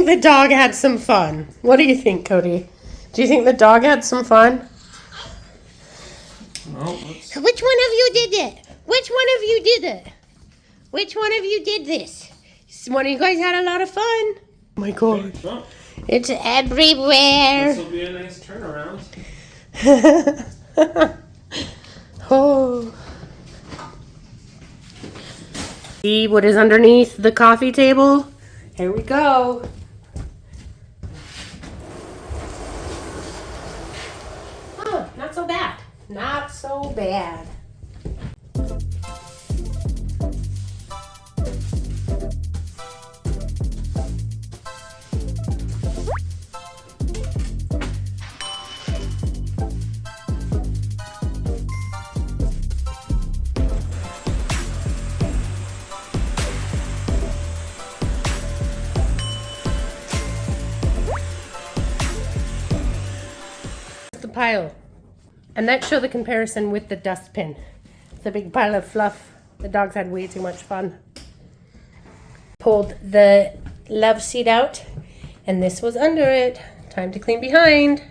think the dog had some fun? What do you think, Cody? Do you think the dog had some fun? No, Which one of you did it? Which one of you did it? Which one of you did this? One of you guys had a lot of fun. Oh my God. It's everywhere. This will be a nice turnaround. Oh. See what is underneath the coffee table? Here we go. Oh, not so bad. Not so bad. The pile. And let's show the comparison with the dustbin. It's a big pile of fluff. The dogs had way too much fun. Pulled the love seat out, and this was under it. Time to clean behind.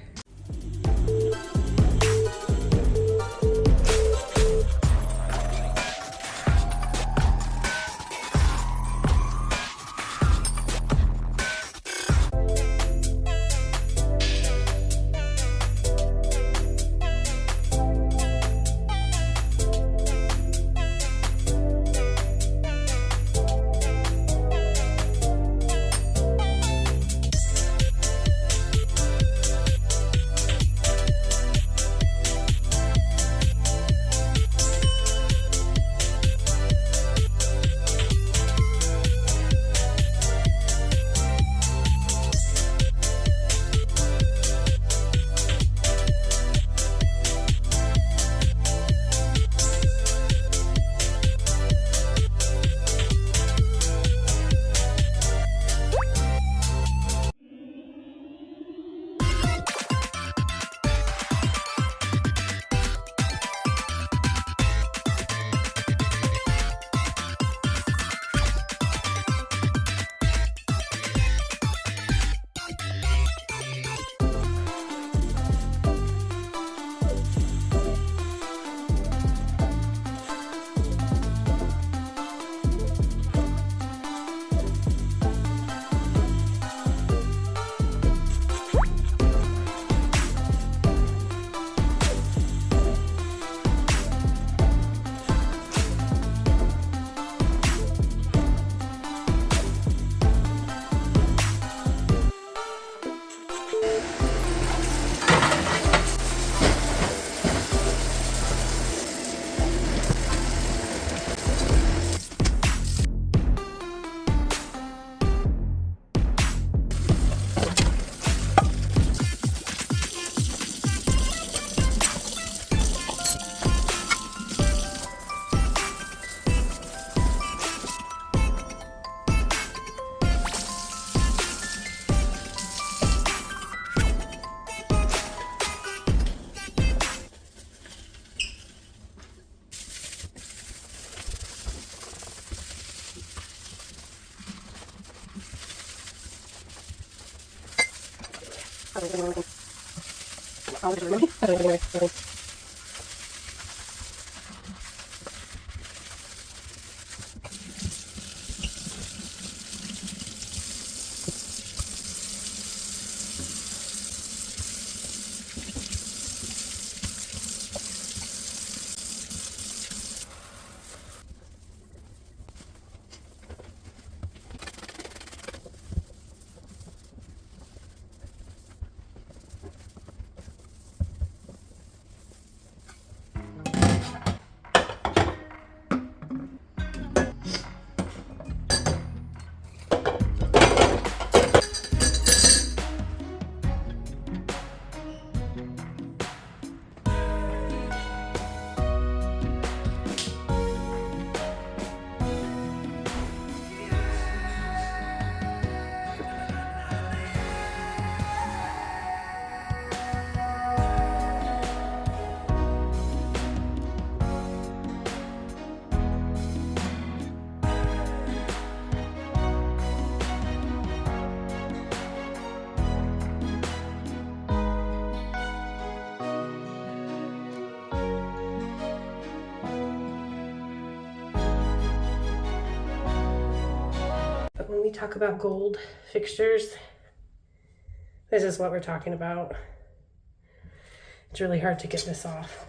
we talk about gold fixtures, this is what we're talking about. It's really hard to get this off.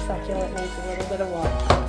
Succulent needs a little bit of water.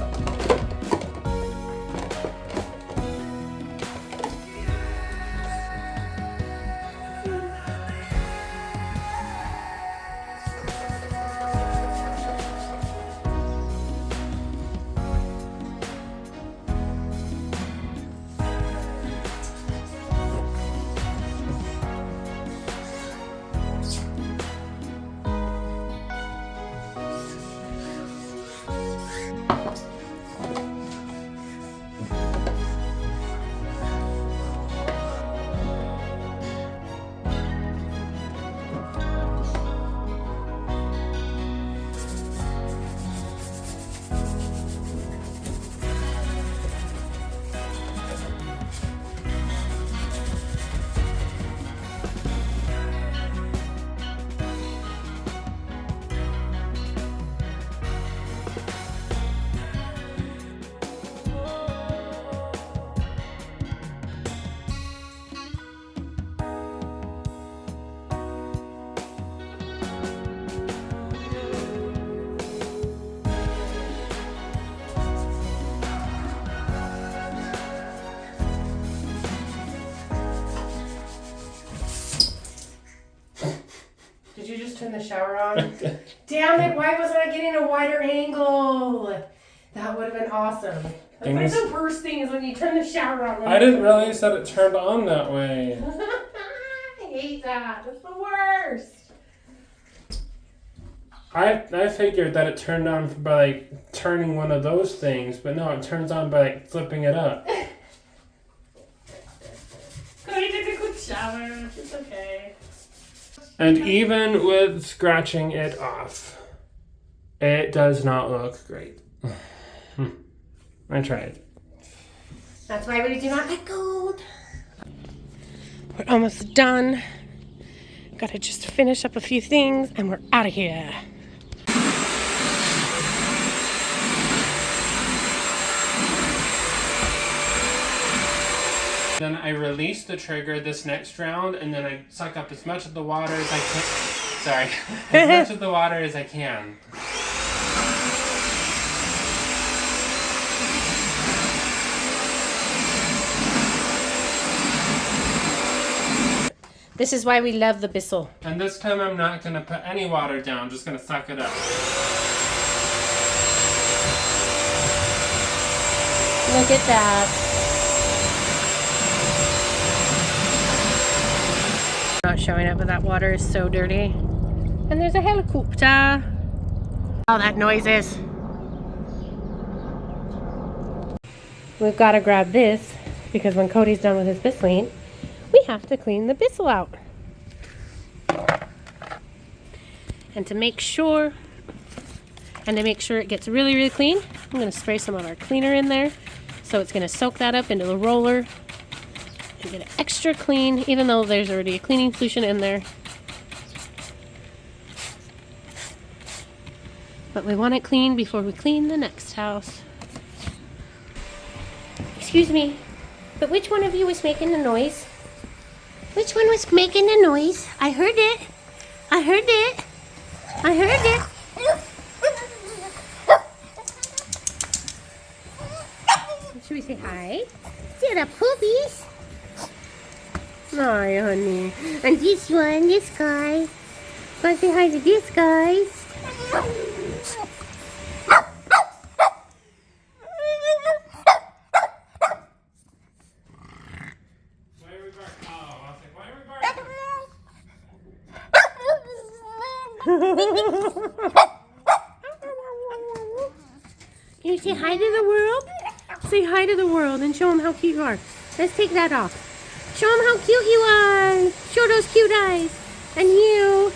Did you just turn the shower on? Damn it, why wasn't I getting a wider angle? That would have been awesome. That's like the worst thing is when you turn the shower on. I didn't realize that it turned on that way. I hate that. That's the worst. I figured that it turned on by like turning one of those things, but no, it turns on by like flipping it up. Cody took a quick shower. It's okay. And even with scratching it off, it does not look great. I tried. That's why we do not like gold. We're almost done. Gotta just finish up a few things and we're out of here. Then I release the trigger this next round, and then I suck up as much of the water as I can. Sorry, as much of the water as I can. This is why we love the Bissell. And this time I'm not going to put any water down, I'm just going to suck it up. Look at that. Not showing up, but that water is so dirty. And there's a helicopter. All that noise is. We've got to grab this because when Cody's done with his Bissling, we have to clean the Bissell out. And to make sure it gets really, really clean, I'm going to spray some of our cleaner in there. So it's going to soak that up into the roller and get it extra clean, even though there's already a cleaning solution in there. But we want it clean before we clean the next house. Excuse me, but which one of you was making the noise? Which one was making the noise? I heard it. I heard it. I heard it. Should we say hi? To the poopies. Hi, honey. And this one, this guy. Wanna say hi to this guy? Why are we barking? Oh, I was like, why are we barking? Can you say hi to the world? Say hi to the world and show them how cute you are. Let's take that off. Show them how cute you are. Show those cute eyes. And you.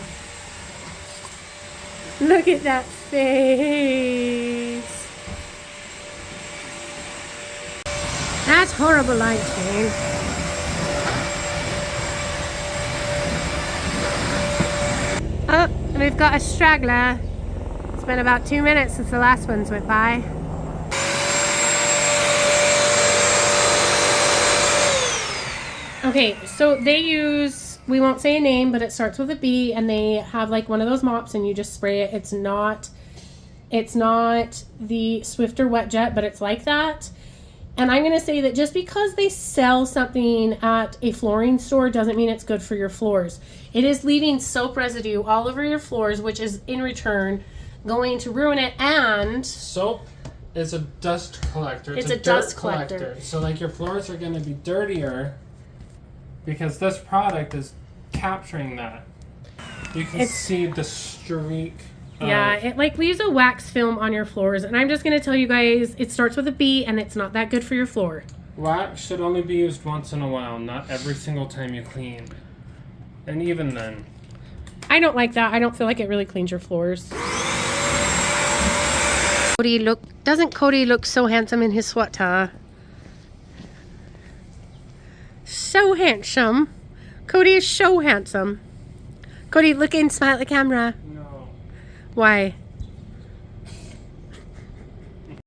Look at that face. That's horrible lighting. Oh, we've got a straggler. It's been about 2 minutes since the last ones went by. Okay, so they use, we won't say a name, but it starts with a B, and they have like one of those mops and you just spray it. It's not the Swifter Wet Jet, but it's like that. And I'm going to say that just because they sell something at a flooring store doesn't mean it's good for your floors. It is leaving soap residue all over your floors, which is in return going to ruin it. And Soap is a dust collector. It's a dust collector. So like your floors are going to be dirtier because this product is capturing that. You can see the streak. yeah, it like leaves a wax film on your floors. And I'm just going to tell you guys, it starts with a B and it's not that good for your floor. Wax should only be used once in a while, not every single time you clean. And even then. I don't like that. I don't feel like it really cleans your floors. Doesn't Cody look so handsome in his sweater? So handsome. Cody is so handsome. Cody, look and smile at the camera. No. Why?